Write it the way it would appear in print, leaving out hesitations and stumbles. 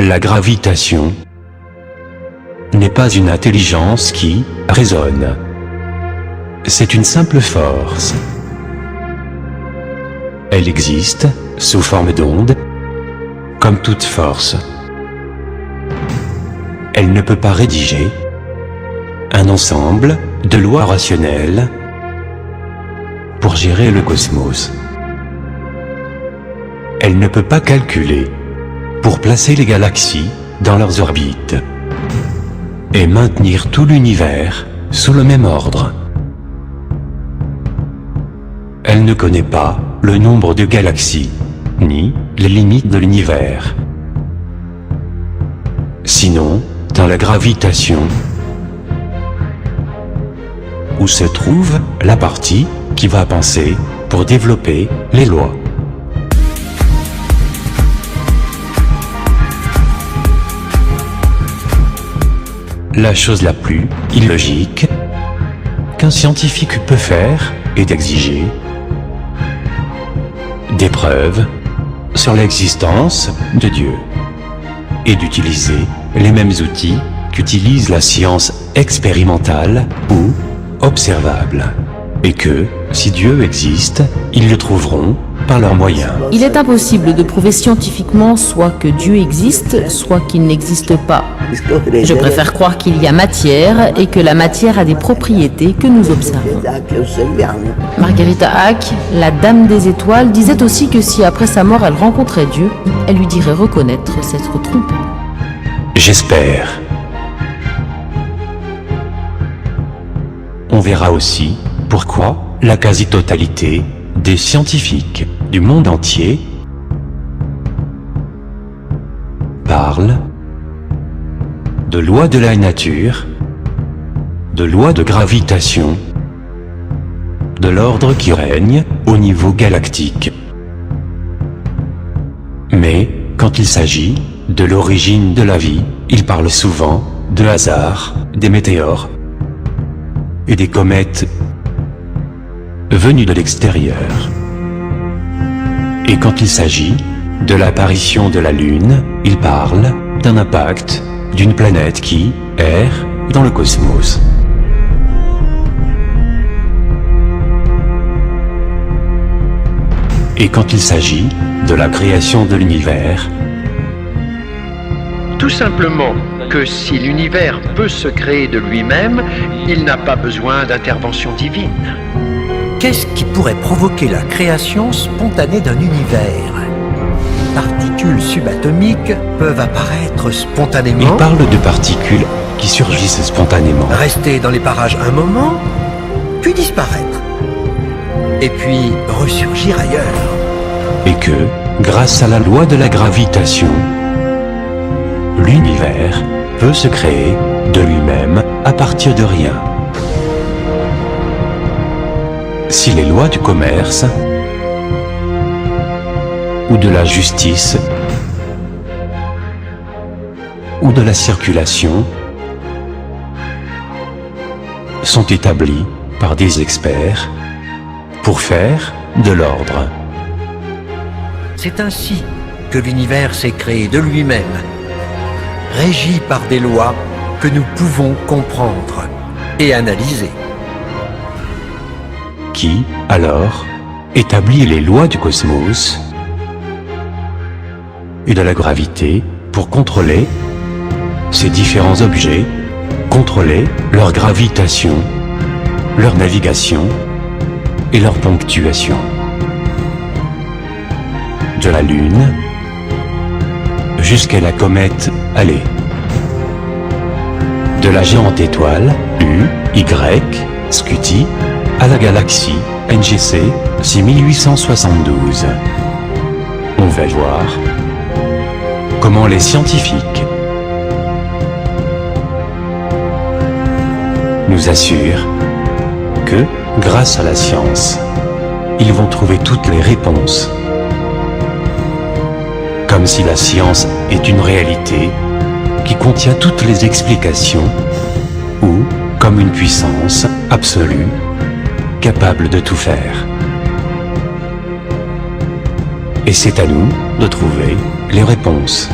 La gravitation n'est pas une intelligence qui raisonne. C'est une simple force. Elle existe sous forme d'onde, comme toute force. Elle ne peut pas rédiger un ensemble de lois rationnelles pour gérer le cosmos. Elle ne peut pas calculer pour placer les galaxies dans leurs orbites et maintenir tout l'univers sous le même ordre. Elle ne connaît pas le nombre de galaxies, ni les limites de l'univers. Sinon, dans la gravitation, où se trouve la partie qui va penser pour développer les lois. La chose la plus illogique qu'un scientifique peut faire est d'exiger des preuves sur l'existence de Dieu et d'utiliser les mêmes outils qu'utilise la science expérimentale ou observable. Et que, si Dieu existe, ils le trouveront par leurs moyens. Il est impossible de prouver scientifiquement soit que Dieu existe, soit qu'il n'existe pas. Je préfère croire qu'il y a matière et que la matière a des propriétés que nous observons. Margarita Hack, la Dame des Étoiles, disait aussi que si après sa mort elle rencontrait Dieu, elle lui dirait reconnaître s'être trompée. J'espère. On verra aussi pourquoi la quasi-totalité des scientifiques du monde entier parlent de lois de la nature, de lois de gravitation, de l'ordre qui règne au niveau galactique. Mais quand il s'agit de l'origine de la vie, ils parlent souvent de hasard, des météores et des comètes venus de l'extérieur. Et quand il s'agit de l'apparition de la Lune, il parle d'un impact d'une planète qui erre dans le cosmos. Et quand il s'agit de la création de l'univers, tout simplement que si l'univers peut se créer de lui-même, il n'a pas besoin d'intervention divine. Qu'est-ce qui pourrait provoquer la création spontanée d'un univers? Particules subatomiques peuvent apparaître spontanément. il parle de particules qui surgissent spontanément. Rester dans les parages un moment, puis disparaître. Et puis ressurgir ailleurs. Et que, grâce à la loi de la gravitation, l'univers peut se créer de lui-même à partir de rien. Si les lois du commerce ou de la justice ou de la circulation sont établies par des experts pour faire de l'ordre. C'est ainsi que l'univers s'est créé de lui-même, régi par des lois que nous pouvons comprendre et analyser. Qui, alors, établit les lois du cosmos et de la gravité pour contrôler ces différents objets, contrôler leur gravitation, leur navigation et leur ponctuation. De la Lune jusqu'à la comète Halley. De la géante étoile U-Y Scuti à la galaxie NGC 6872. On va voir comment les scientifiques nous assurent que, grâce à la science, ils vont trouver toutes les réponses. Comme si la science est une réalité qui contient toutes les explications, ou comme une puissance absolue, capable de tout faire. Et c'est à nous de trouver les réponses.